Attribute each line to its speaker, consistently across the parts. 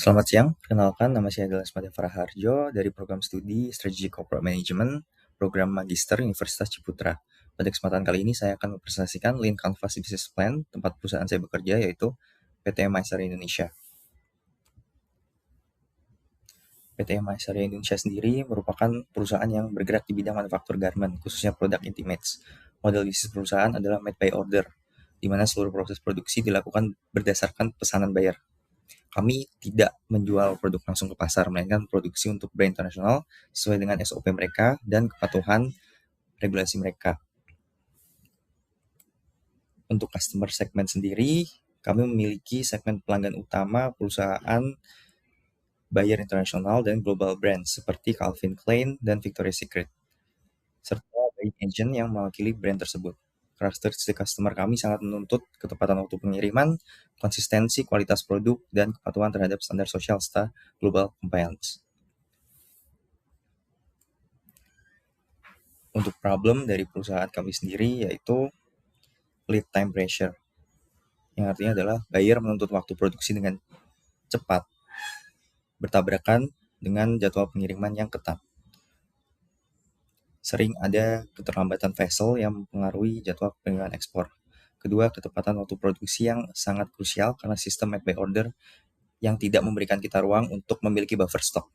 Speaker 1: Selamat siang, perkenalkan nama saya adalah Asmada Faraharjo dari program studi Strategi Corporate Management, program Magister Universitas Ciputra. Pada kesempatan kali ini saya akan mempresentasikan Lean Canvas Business Plan tempat perusahaan saya bekerja, yaitu PT Maesari Indonesia. PT Maesari Indonesia sendiri merupakan perusahaan yang bergerak di bidang manufaktur garment, khususnya produk intimates. Model bisnis perusahaan adalah made by order, di mana seluruh proses produksi dilakukan berdasarkan pesanan buyer. Kami tidak menjual produk langsung ke pasar, melainkan produksi untuk brand internasional sesuai dengan SOP mereka dan kepatuhan regulasi mereka. Untuk customer segment sendiri, kami memiliki segmen pelanggan utama perusahaan buyer internasional dan global brand seperti Calvin Klein dan Victoria's Secret, serta buying agent yang mewakili brand tersebut. Karakteristik customer kami sangat menuntut ketepatan waktu pengiriman, konsistensi kualitas produk, dan kepatuhan terhadap standar sosial serta global compliance. Untuk problem dari perusahaan kami sendiri yaitu lead time pressure, yang artinya adalah buyer menuntut waktu produksi dengan cepat bertabrakan dengan jadwal pengiriman yang ketat. Sering ada keterlambatan vessel yang mempengaruhi jadwal pengiriman ekspor. Kedua, ketepatan waktu produksi yang sangat krusial karena sistem make by order yang tidak memberikan kita ruang untuk memiliki buffer stock.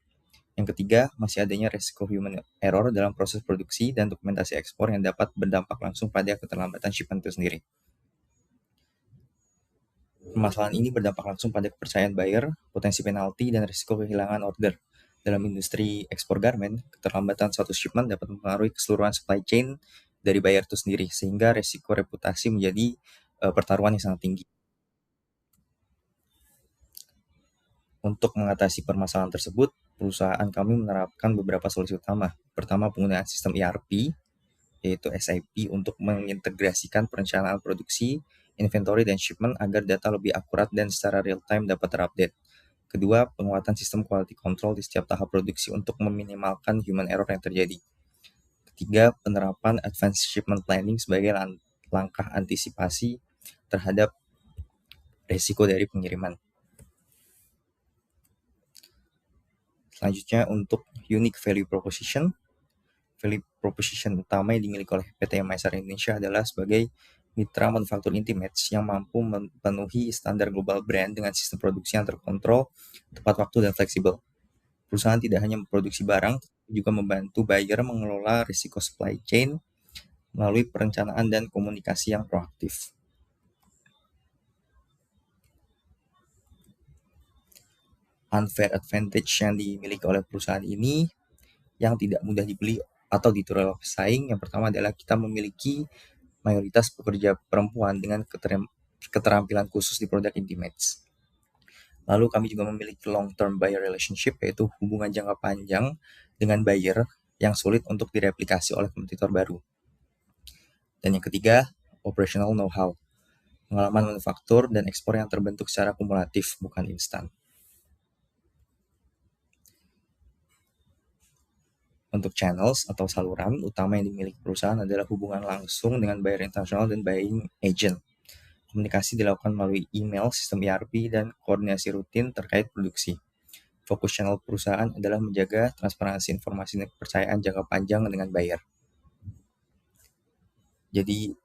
Speaker 1: Yang ketiga, masih adanya resiko human error dalam proses produksi dan dokumentasi ekspor yang dapat berdampak langsung pada keterlambatan shipment itu sendiri. Permasalahan ini berdampak langsung pada kepercayaan buyer, potensi penalti, dan risiko kehilangan order. Dalam industri ekspor garment, keterlambatan suatu shipment dapat mempengaruhi keseluruhan supply chain dari buyer itu sendiri, sehingga risiko reputasi menjadi pertaruhan yang sangat tinggi. Untuk mengatasi permasalahan tersebut, perusahaan kami menerapkan beberapa solusi utama. Pertama, penggunaan sistem ERP, yaitu SAP, untuk mengintegrasikan perencanaan produksi, inventory, dan shipment agar data lebih akurat dan secara real-time dapat terupdate. Kedua, penguatan sistem quality control di setiap tahap produksi untuk meminimalkan human error yang terjadi. Ketiga, penerapan advanced shipment planning sebagai langkah antisipasi terhadap risiko dari pengiriman. Selanjutnya, untuk unique value proposition. Value proposition utama yang dimiliki oleh PT Maesari Indonesia adalah sebagai mitra manufaktur intimates yang mampu memenuhi standar global brand dengan sistem produksi yang terkontrol, tepat waktu, dan fleksibel. Perusahaan tidak hanya memproduksi barang, tetapi juga membantu buyer mengelola risiko supply chain melalui perencanaan dan komunikasi yang proaktif. Unfair advantage yang dimiliki oleh perusahaan ini yang tidak mudah dibeli atau ditiru oleh pesaing. Yang pertama adalah kita memiliki mayoritas pekerja perempuan dengan keterampilan khusus di produk intimates. Lalu kami juga memiliki long-term buyer relationship, yaitu hubungan jangka panjang dengan buyer yang sulit untuk direplikasi oleh kompetitor baru. Dan yang ketiga, operational know-how, pengalaman manufaktur dan ekspor yang terbentuk secara kumulatif, bukan instan. Untuk channels atau saluran utama yang dimiliki perusahaan adalah hubungan langsung dengan buyer internasional dan buying agent. Komunikasi dilakukan melalui email, sistem ERP, dan koordinasi rutin terkait produksi. Fokus channel perusahaan adalah menjaga transparansi informasi dan kepercayaan jangka panjang dengan buyer. Jadi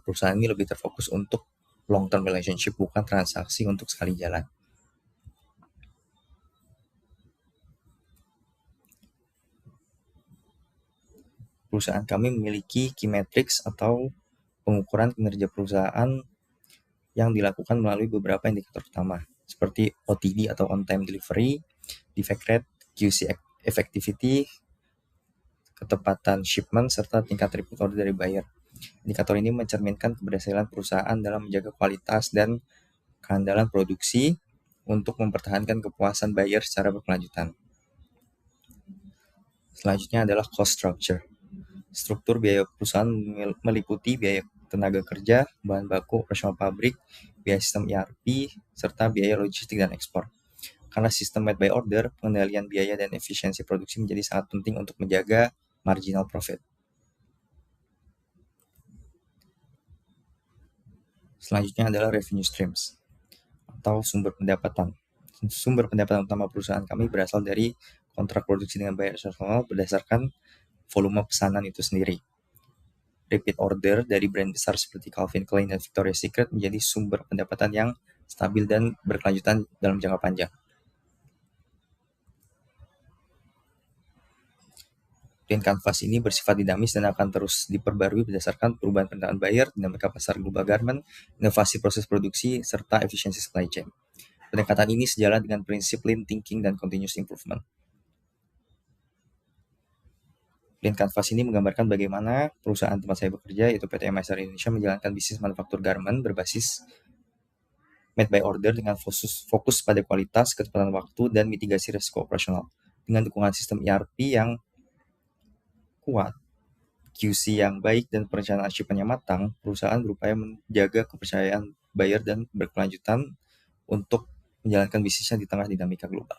Speaker 1: perusahaan ini lebih terfokus untuk long term relationship, bukan transaksi untuk sekali jalan. Perusahaan kami memiliki key metrics atau pengukuran kinerja perusahaan yang dilakukan melalui beberapa indikator utama, seperti OTD atau on time delivery, defect rate, QC effectivity, ketepatan shipment, serta tingkat repeat order dari buyer. Indikator ini mencerminkan keberhasilan perusahaan dalam menjaga kualitas dan keandalan produksi untuk mempertahankan kepuasan buyer secara berkelanjutan. Selanjutnya adalah cost structure. Struktur biaya perusahaan meliputi biaya tenaga kerja, bahan baku, operasional pabrik, biaya sistem ERP, serta biaya logistik dan ekspor. Karena sistem made by order, pengendalian biaya dan efisiensi produksi menjadi sangat penting untuk menjaga marginal profit. Selanjutnya adalah revenue streams atau sumber pendapatan. Sumber pendapatan utama perusahaan kami berasal dari kontrak produksi dengan buyer eksternal berdasarkan volume pesanan itu sendiri. Repeat order dari brand besar seperti Calvin Klein dan Victoria's Secret menjadi sumber pendapatan yang stabil dan berkelanjutan dalam jangka panjang. Plan Canvas ini bersifat dinamis dan akan terus diperbarui berdasarkan perubahan permintaan buyer, dinamika pasar global garment, inovasi proses produksi, serta efisiensi supply chain. Pendekatan ini sejalan dengan prinsip lean thinking dan continuous improvement. Plan Canvas ini menggambarkan bagaimana perusahaan tempat saya bekerja, yaitu PT MSR Indonesia, menjalankan bisnis manufaktur garment berbasis made by order dengan fokus pada kualitas, kecepatan waktu, dan mitigasi risiko operasional. Dengan dukungan sistem ERP yang kuat, QC yang baik, dan perencanaan shipment yang matang, perusahaan berupaya menjaga kepercayaan buyer dan berkelanjutan untuk menjalankan bisnisnya di tengah dinamika global.